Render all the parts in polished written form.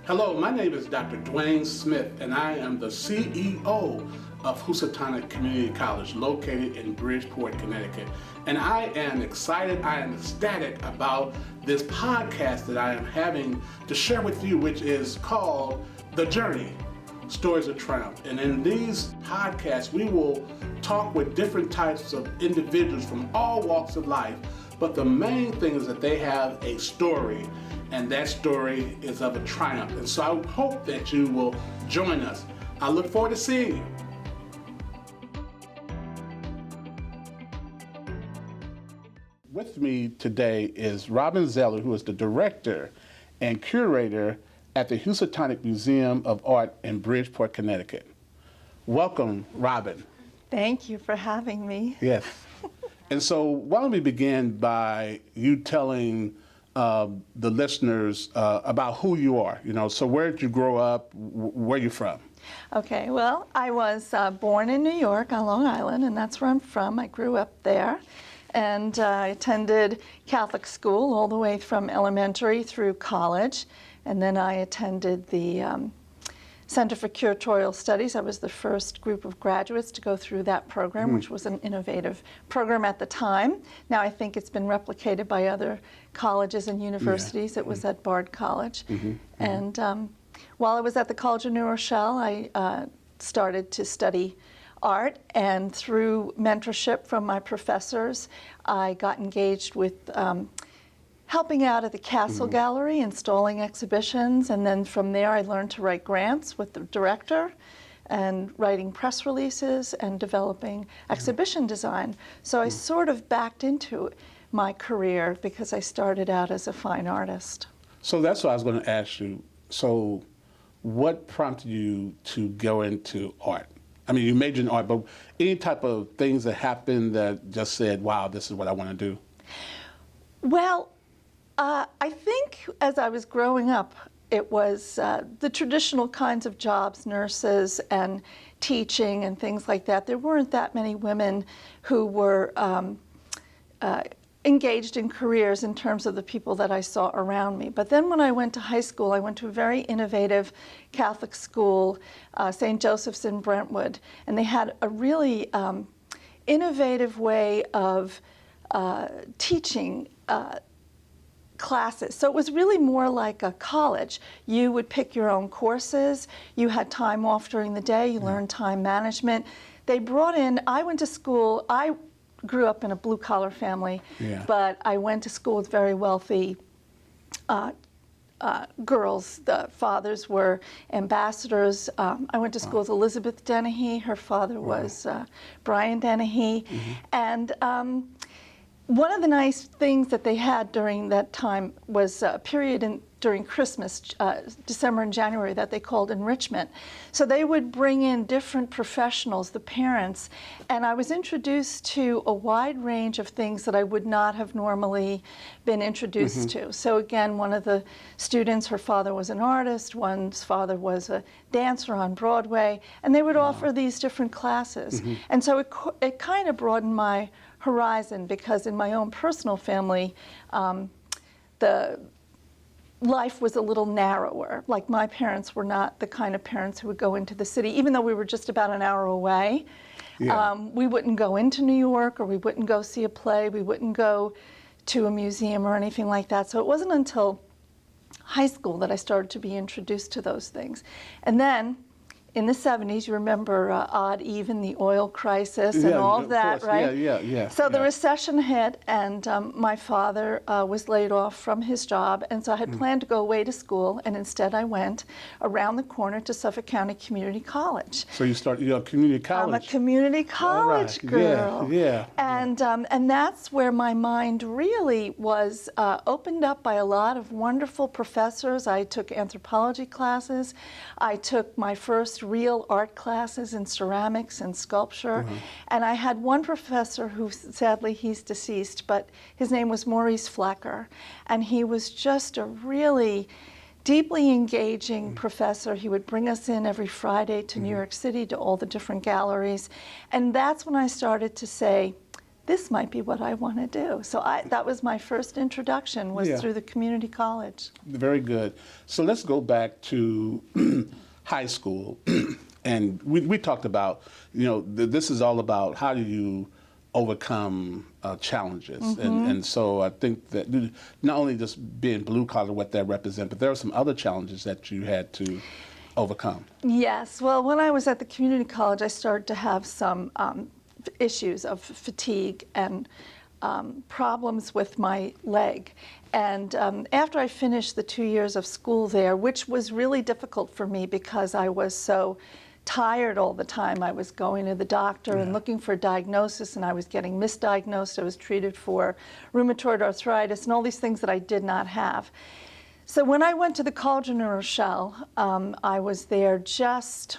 Hello, my name is Dr. Dwayne Smith, and I am the CEO of Housatonic Community College, located in Bridgeport, Connecticut. And I am excited, I am ecstatic about this podcast that I am having to share with you, which is called The Journey, Stories of Triumph. And in these podcasts, we will talk with different types of individuals from all walks of life, but the main thing is that they have a story, and that story is of a triumph. And so I hope that you will join us. I look forward to seeing you. With me today is Robbin Zella, who is the director and curator at the Housatonic Museum of Art in Bridgeport, Connecticut. Welcome, Robbin. Thank you for having me. Yes. And so why don't we begin by you telling the listeners about who you are. So where did you grow up? Where are you from? Okay, well, I was born in New York on Long Island, and that's where I'm from. I grew up there, and I attended Catholic school all the way from elementary through college, and then I attended the Center for Curatorial Studies. I was the first group of graduates to go through that program, which was an innovative program at the time. Now I think it's been replicated by other colleges and universities. It was at Bard College. And while I was at the College of New Rochelle, I started to study art, and through mentorship from my professors, I got engaged with helping out at the Castle Gallery, installing exhibitions, and then from there I learned to write grants with the director and writing press releases and developing exhibition design. So I sort of backed into my career because I started out as a fine artist. So that's what I was going to ask you. So what prompted you to go into art? I mean, you majored in art, but any type of things that happened that just said, wow, this is what I want to do? Well, I think as I was growing up, it was the traditional kinds of jobs, nurses and teaching and things like that. There weren't that many women who were engaged in careers in terms of the people that I saw around me. But then when I went to high school, I went to a very innovative Catholic school, St. Joseph's in Brentwood, and they had a really innovative way of teaching classes. So it was really more like a college. You would pick your own courses, you had time off during the day, you learned time management. They brought in, I went to school, I grew up in a blue-collar family, but I went to school with very wealthy girls. The fathers were ambassadors. I went to school with Elizabeth Dennehy. Her father was Brian Dennehy. And one of the nice things that they had during that time was a period during Christmas, December and January, that they called enrichment. So they would bring in different professionals, the parents, and I was introduced to a wide range of things that I would not have normally been introduced to. So again, one of the students, her father was an artist, one's father was a dancer on Broadway, and they would offer these different classes. And so it kind of broadened my horizon, because in my own personal family, the life was a little narrower. Like, my parents were not the kind of parents who would go into the city, even though we were just about an hour away. We wouldn't go into New York, or we wouldn't go see a play, we wouldn't go to a museum or anything like that. So it wasn't until high school that I started to be introduced to those things. And then in the 70s, you remember Odd Even, the oil crisis, and all of that, right? So the recession hit, and my father was laid off from his job, and so I had planned to go away to school, and instead I went around the corner to Suffolk County Community College. So you started your community college? I'm a community college girl. And that's where my mind really was opened up by a lot of wonderful professors. I took anthropology classes. I took my first real art classes in ceramics and sculpture. And I had one professor who, sadly, he's deceased, but his name was Maurice Flecker. And he was just a really deeply engaging professor. He would bring us in every Friday to New York City, to all the different galleries. And that's when I started to say, this might be what I want to do. So that was my first introduction, was through the community college. Very good. So let's go back to high school. And we talked about, this is all about how do you overcome challenges. And so I think that not only just being blue collar, what that represents, but there are some other challenges that you had to overcome. Yes. Well, when I was at the community college, I started to have some issues of fatigue and problems with my leg. And after I finished the 2 years of school there, which was really difficult for me because I was so tired all the time. I was going to the doctor and looking for a diagnosis, and I was getting misdiagnosed. I was treated for rheumatoid arthritis and all these things that I did not have. So when I went to the College of New Rochelle, I was there just,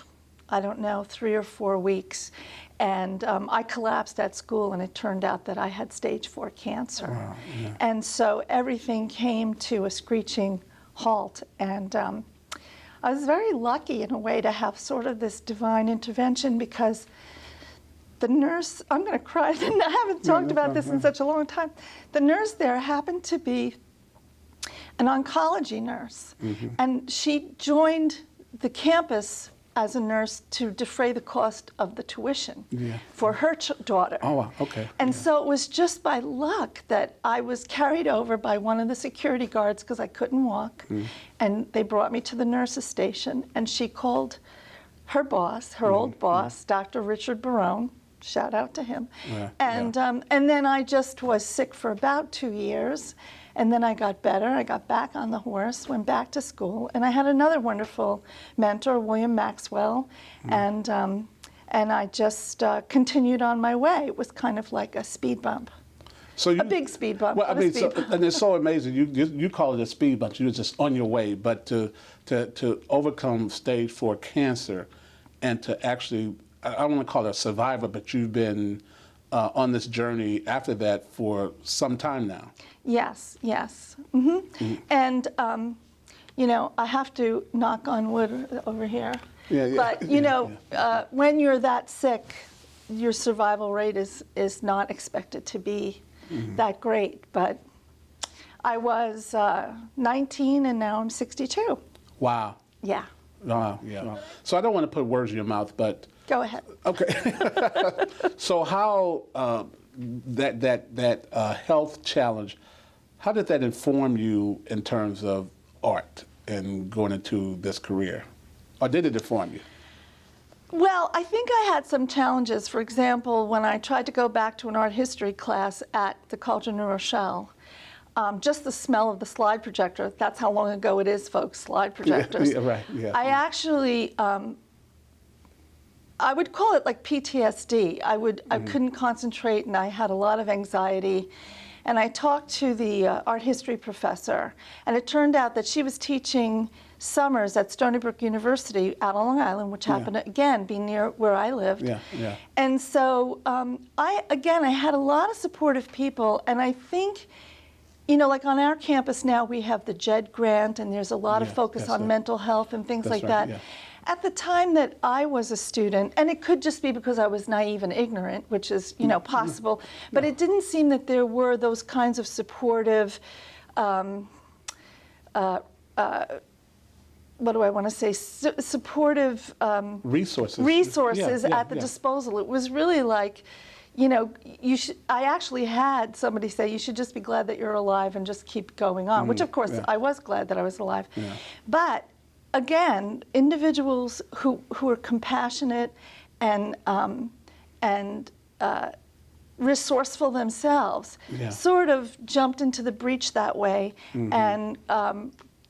I don't know, 3 or 4 weeks. And I collapsed at school, and it turned out that I had stage 4 cancer. Wow, yeah. And so everything came to a screeching halt. And I was very lucky in a way to have sort of this divine intervention, because the nurse, I'm going to cry, I haven't talked about this in such a long time. The nurse there happened to be an oncology nurse, and she joined the campus as a nurse to defray the cost of the tuition for her daughter. Oh, wow, okay. And so it was just by luck that I was carried over by one of the security guards because I couldn't walk. And they brought me to the nurse's station, and she called her boss, her old boss, Dr. Richard Barone. Shout out to him. And then I just was sick for about 2 years. And then I got better. I got back on the horse, went back to school, and I had another wonderful mentor, William Maxwell, and I just continued on my way. It was kind of like a speed bump. So a big speed bump. Well, I mean, and it's so amazing. You call it a speed bump. You were just on your way, but to overcome stage 4 cancer, and to actually, I don't want to call it a survivor, but you've been on this journey after that for some time now. Yes, yes. And, I have to knock on wood over here. But, when you're that sick, your survival rate is not expected to be that great. But I was 19, and now I'm 62. Wow. Yeah. Wow, yeah. Wow. So I don't want to put words in your mouth, but... Go ahead. Okay. So how that health challenge, how did that inform you in terms of art and going into this career? Or did it inform you? Well, I think I had some challenges. For example, when I tried to go back to an art history class at the College of New Rochelle, just the smell of the slide projector, that's how long ago it is, folks, slide projectors. I actually, I would call it like PTSD. I couldn't concentrate, and I had a lot of anxiety. And I talked to the art history professor, and it turned out that she was teaching summers at Stony Brook University out on Long Island, which happened to, again, be near where I lived. And so I had a lot of supportive people, and I think, like on our campus now, we have the JED grant, and there's a lot of focus on mental health and things like that. At the time that I was a student, and it could just be because I was naive and ignorant, which is, possible, but it didn't seem that there were those kinds of supportive, what do I want to say, supportive resources at the disposal. It was really like, I actually had somebody say, you should just be glad that you're alive and just keep going on, which of course I was glad that I was alive. But again, individuals who are compassionate and resourceful themselves sort of jumped into the breach that way and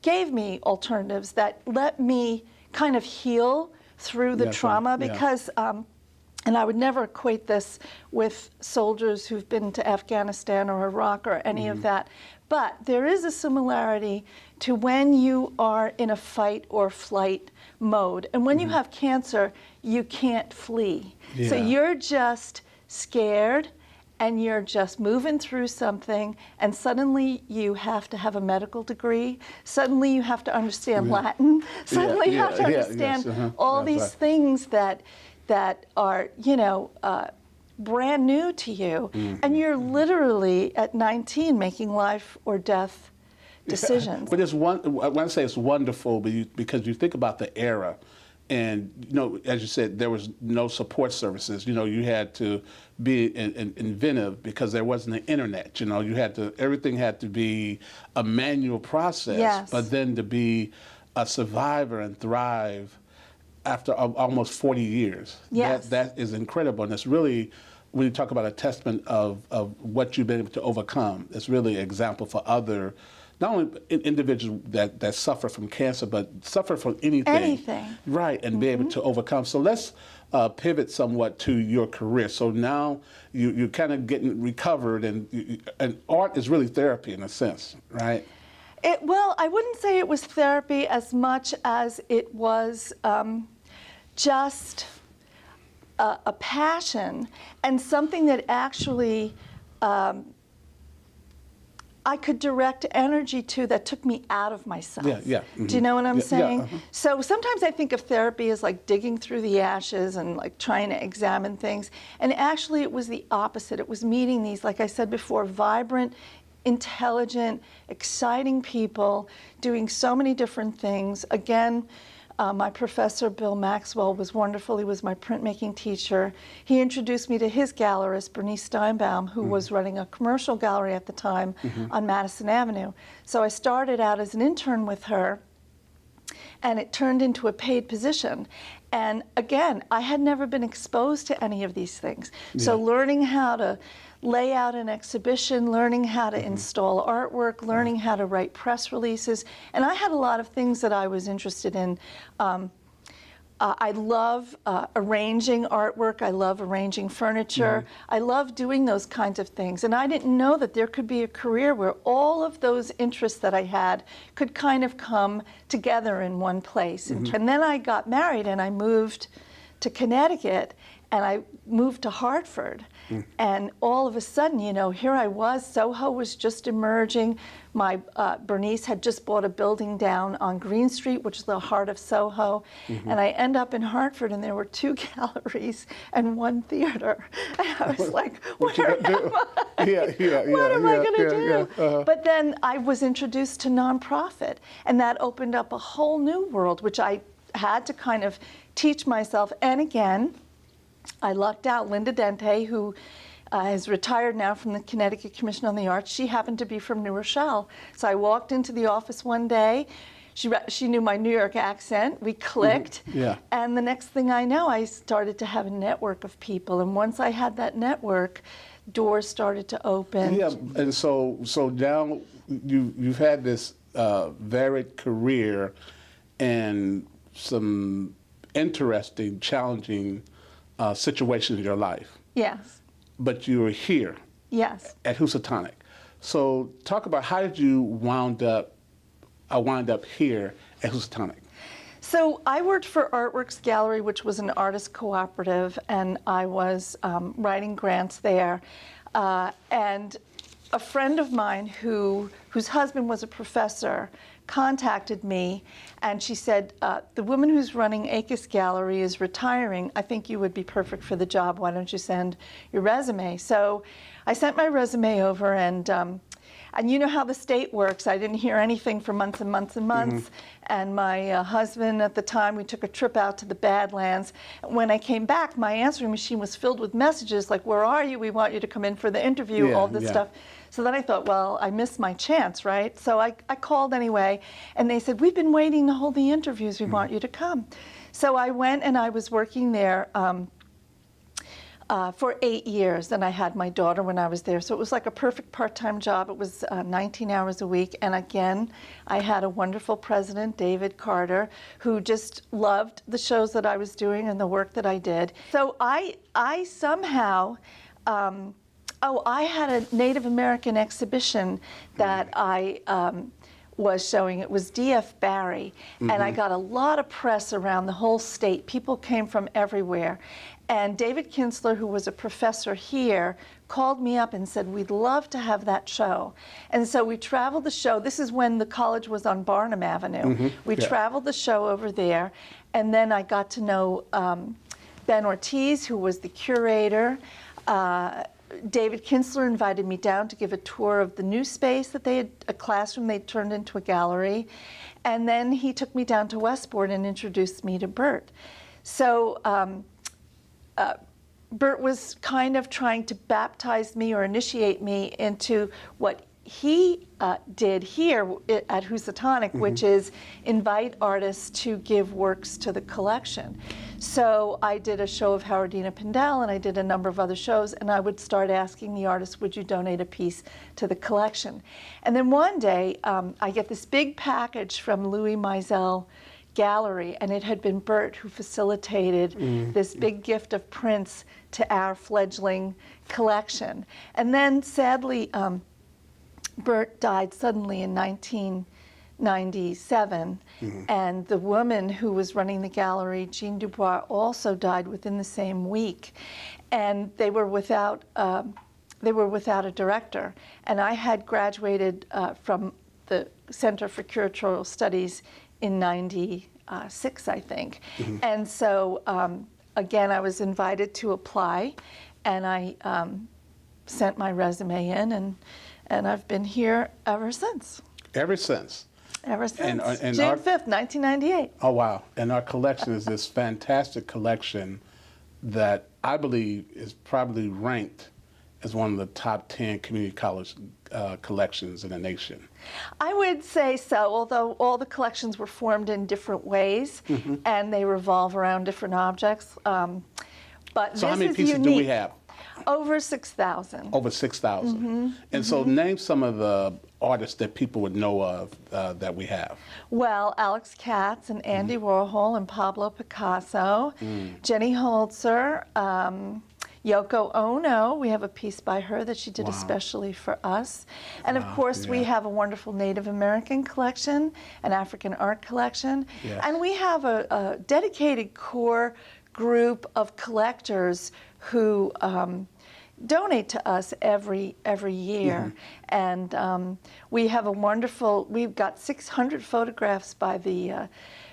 gave me alternatives that let me kind of heal through the trauma because, and I would never equate this with soldiers who've been to Afghanistan or Iraq or any of that, but there is a similarity to when you are in a fight or flight mode. And when you have cancer, you can't flee. So you're just scared, and you're just moving through something, and suddenly you have to have a medical degree, suddenly you have to understand Latin, suddenly you have to understand all these things that are, brand new to you, and you're literally at 19 making life or death decisions. But it's when I say it's wonderful, because you think about the era, and as you said, there was no support services. You had to be inventive because there wasn't the internet. Everything had to be a manual process. Yes. But then to be a survivor and thrive after almost 40 years, yes. that is incredible, and it's really, when you talk about a testament of what you've been able to overcome, it's really an example for other, not only individuals that suffer from cancer, but suffer from anything. Right, and be able to overcome. So let's pivot somewhat to your career. So now you're kind of getting recovered, and art is really therapy in a sense, right? Well, I wouldn't say it was therapy as much as it was just a passion, and something that actually I could direct energy to, that took me out of myself. Yeah. Do you know what I'm saying? Yeah. So sometimes I think of therapy as like digging through the ashes and like trying to examine things. And actually it was the opposite. It was meeting these, like I said before, vibrant, intelligent, exciting people doing so many different things. Again, my professor, Bill Maxwell, was wonderful. He was my printmaking teacher. He introduced me to his gallerist, Bernice Steinbaum, who was running a commercial gallery at the time on Madison Avenue. So I started out as an intern with her, and it turned into a paid position. And again, I had never been exposed to any of these things. So learning how to lay out an exhibition, learning how to install artwork, learning how to write press releases. And I had a lot of things that I was interested in. I love arranging artwork. I love arranging furniture. I love doing those kinds of things. And I didn't know that there could be a career where all of those interests that I had could kind of come together in one place. And then I got married and I moved to Connecticut, and I moved to Hartford. And all of a sudden, here I was, Soho was just emerging. My Bernice had just bought a building down on Green Street, which is the heart of Soho. And I end up in Hartford, and there were 2 galleries and 1 theater. And I was like, what am I going to do? But then I was introduced to nonprofit, and that opened up a whole new world, which I had to kind of teach myself. And again, I lucked out. Linda Dente, who is retired now from the Connecticut Commission on the Arts, she happened to be from New Rochelle. So I walked into the office one day. She knew my New York accent. We clicked. And the next thing I know, I started to have a network of people. And once I had that network, doors started to open. Yeah, and so now you've had this varied career and some interesting, challenging situation in your life. Yes. But you were here. Yes. At Housatonic. So talk about, how did you wind up here at Housatonic? So I worked for Artworks Gallery, which was an artist cooperative, and I was writing grants there. And a friend of mine whose husband was a professor contacted me, and she said, the woman who's running Akis Gallery is retiring. I think you would be perfect for the job. Why don't you send your resume? So I sent my resume over, and you know how the state works. I didn't hear anything for months and months and months. And my husband at the time, we took a trip out to the Badlands. When I came back, my answering machine was filled with messages like, where are you? We want you to come in for the interview, all this stuff. So then I thought, well, I missed my chance, right? So I called anyway, and they said, we've been waiting to hold the interviews. We want you to come. So I went, and I was working there for 8 years. And I had my daughter when I was there. So it was like a perfect part-time job. It was 19 hours a week. And again, I had a wonderful president, David Carter, who just loved the shows that I was doing and the work that I did. So I somehow, I had a Native American exhibition that I was showing. It was D.F. Barry, and I got a lot of press around the whole state. People came from everywhere. And David Kinsler, who was a professor here, called me up and said, we'd love to have that show. And so we traveled the show. This is when the college was on Barnum Avenue. We traveled the show over there, and then I got to know Ben Ortiz, who was the curator. David Kinsler invited me down to give a tour of the new space that they had, a classroom they turned into a gallery. And then he took me down to Westport and introduced me to Bert. So Bert was kind of trying to baptize me or initiate me into what he did here at Housatonic, which is invite artists to give works to the collection. So I did a show of Howardina Pindell, and I did a number of other shows, and I would start asking the artists, would you donate a piece to the collection? And then one day, I get this big package from Louis Mizell Gallery, and it had been Bert who facilitated this big gift of prints to our fledgling collection. And then sadly, Bert died suddenly in 1997, and the woman who was running the gallery, Jean Dubois, also died within the same week, and they were without a director. And I had graduated from the Center for Curatorial Studies in '96, I think, and so again I was invited to apply, and I sent my resume in, and I've been here ever since. Ever since? Ever since. And June 5th, 1998. Oh, wow. And our collection is this fantastic collection that I believe is probably ranked as one of the top 10 community college collections in the nation. I would say so, although all the collections were formed in different ways, and they revolve around different objects. But So this how many is pieces unique. do we have? Over 6,000. Over 6,000. And so name some of the artists that people would know of that we have. Well, Alex Katz and Andy Warhol and Pablo Picasso, Jenny Holzer, Yoko Ono. We have a piece by her that she did especially for us. And of course, we have a wonderful Native American collection, an African art collection. Yes. And we have a dedicated core group of collectors who donate to us every year. And we have we've got 600 photographs by the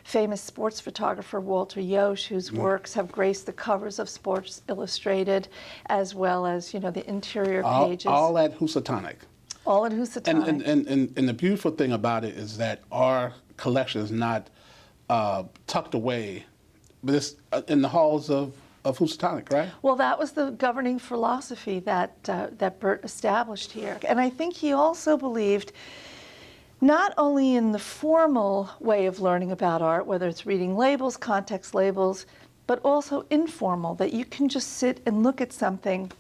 famous sports photographer Walter Yosh, whose works have graced the covers of Sports Illustrated, as well as, the interior pages. All at Housatonic. All at Housatonic. And the beautiful thing about it is that our collection is not tucked away, but it's in the halls of Housatonic, right? Well, that was the governing philosophy that Bert established here. And I think he also believed not only in the formal way of learning about art, whether it's reading labels, context labels, but also informal, that you can just sit and look at something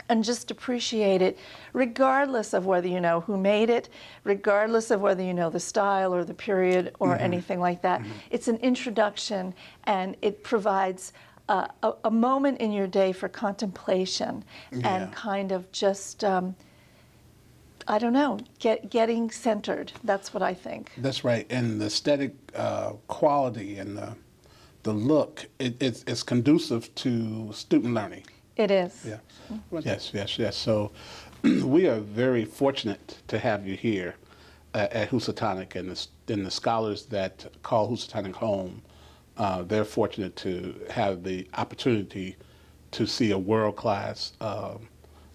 and just appreciate it, regardless of whether you know who made it, regardless of whether you know the style or the period or anything like that. It's an introduction, and it provides a moment in your day for contemplation and kind of just, I don't know, getting centered. That's what I think. That's right. And the aesthetic quality and the look, it's conducive to student learning. It is. Yeah. Yes. So we are very fortunate to have you here at Housatonic, and the scholars that call Housatonic home. They're fortunate to have the opportunity to see a world-class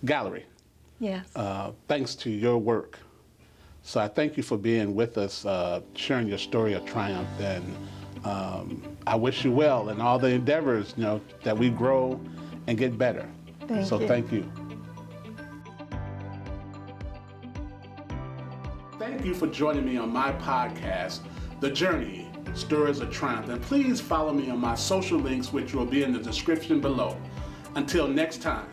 gallery. Yes. Thanks to your work. So I thank you for being with us, sharing your story of triumph, and I wish you well in all the endeavors, that we grow and get better. Thank you. Thank you. Thank you for joining me on my podcast, The Journey, Stories of Triumph. And please follow me on my social links, which will be in the description below. Until next time.